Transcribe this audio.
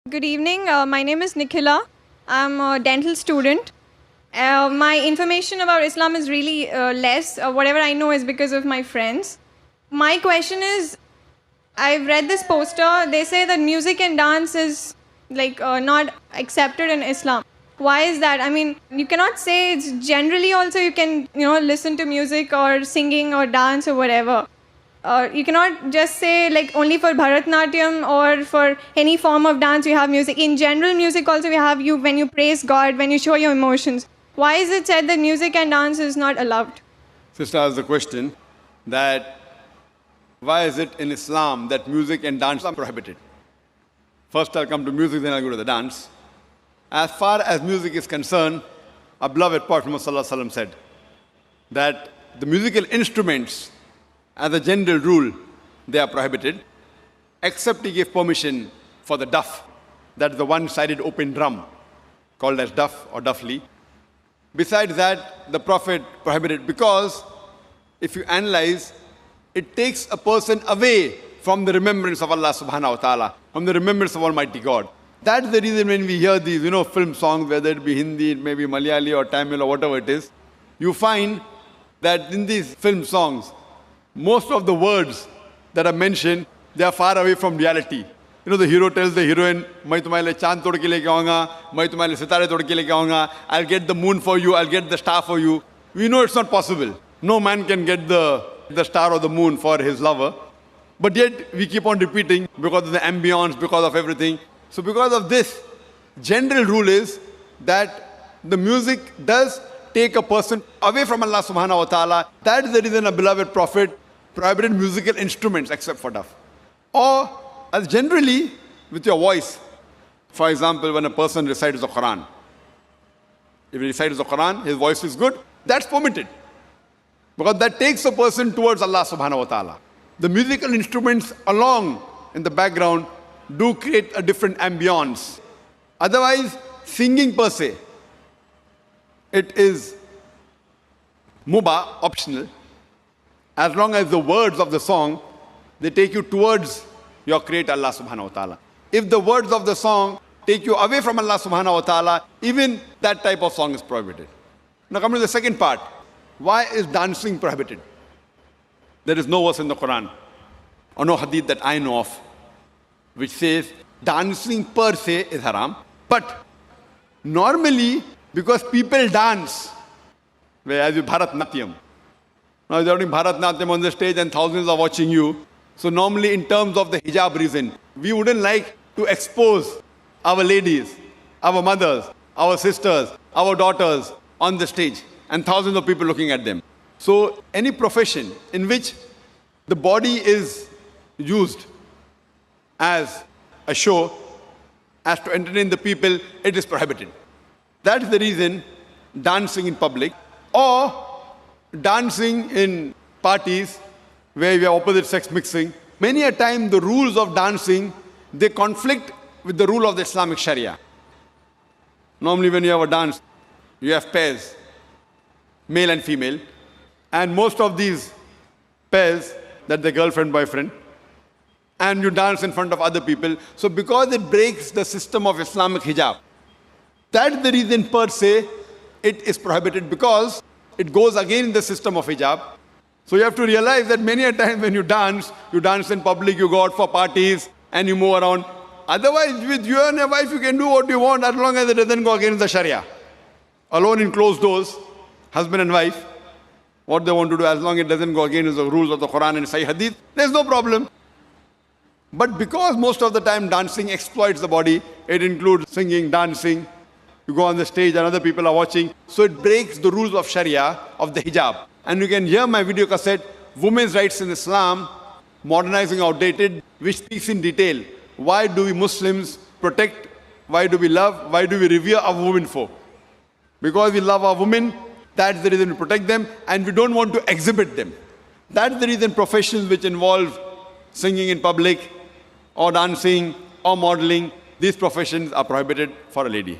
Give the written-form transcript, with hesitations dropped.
Good evening. My name is Nikhila. I'm a dental student. My information about Islam is really less. Whatever I know is because of my friends. My question is, I've read this poster. They say that music and dance is not accepted in Islam. Why is that? I mean, you cannot say it's generally also you can listen to music or singing or dance or whatever. You cannot just say only for Bharatnatyam or for any form of dance you have music. In general music also we have you when you praise God, when you show your emotions. Why is it said that music and dance is not allowed? Sister asked the question that why is it in Islam that music and dance are prohibited? First I'll come to music, then I'll go to the dance. As far as music is concerned, our beloved Prophet Muhammad said that the musical instruments, as a general rule, they are prohibited, except he gave permission for the duff. That's the one-sided open drum, called as duff or duffli. Besides that, the Prophet prohibited because if you analyze, it takes a person away from the remembrance of Allah subhanahu wa ta'ala, from the remembrance of Almighty God. That's the reason when we hear these, film songs, whether it be Hindi, it may be Malayali or Tamil or whatever it is, you find that in these film songs, most of the words that are mentioned, they are far away from reality. The hero tells the heroine, "Main tumhare chand tod ke leke aunga, main tumhare sitare tod ke leke aunga, I'll get the moon for you, I'll get the star for you." We know it's not possible. No man can get the star or the moon for his lover. But yet, we keep on repeating because of the ambience, because of everything. So because of this, general rule is that the music does take a person away from Allah subhanahu wa ta'ala. That is the reason a beloved Prophet prohibited musical instruments except for duff. Or as generally with your voice. For example, when a person recites the Quran. If he recites the Quran, his voice is good, that's permitted. Because that takes a person towards Allah subhanahu wa ta'ala. The musical instruments along in the background do create a different ambience. Otherwise, singing per se, it is mubah, optional, as long as the words of the song, they take you towards your Creator Allah subhanahu wa ta'ala. If the words of the song take you away from Allah subhanahu wa ta'ala, even that type of song is prohibited. Now come to the second part. Why is dancing prohibited? There is no verse in the Quran or no hadith that I know of which says dancing per se is haram. But normally, because people dance, whereas you Bharatnatyam. Now you're doing Bharatnatyam on the stage and thousands are watching you. So normally in terms of the hijab reason, we wouldn't like to expose our ladies, our mothers, our sisters, our daughters on the stage and thousands of people looking at them. So any profession in which the body is used as a show, as to entertain the people, it is prohibited. That's the reason dancing in public or dancing in parties where we have opposite sex mixing. Many a time the rules of dancing, they conflict with the rule of the Islamic Sharia. Normally when you have a dance, you have pairs, male and female, and most of these pairs, that the girlfriend, boyfriend, and you dance in front of other people. So because it breaks the system of Islamic hijab, that's the reason per se it is prohibited, because it goes against the system of hijab. So you have to realize that many a time when you dance in public, you go out for parties and you move around. Otherwise, with you and your wife, you can do what you want as long as it doesn't go against the Sharia. Alone in closed doors, husband and wife, what they want to do, as long as it doesn't go against the rules of the Quran and Sahih Hadith, there's no problem. But because most of the time dancing exploits the body, it includes singing, dancing, you go on the stage and other people are watching, so it breaks the rules of Sharia, of the hijab. And you can hear my video cassette, Women's Rights in Islam, Modernizing Outdated, which speaks in detail. Why do we Muslims protect, why do we love, why do we revere our women for? Because we love our women, that's the reason we protect them, and we don't want to exhibit them. That's the reason professions which involve singing in public, or dancing, or modeling, these professions are prohibited for a lady.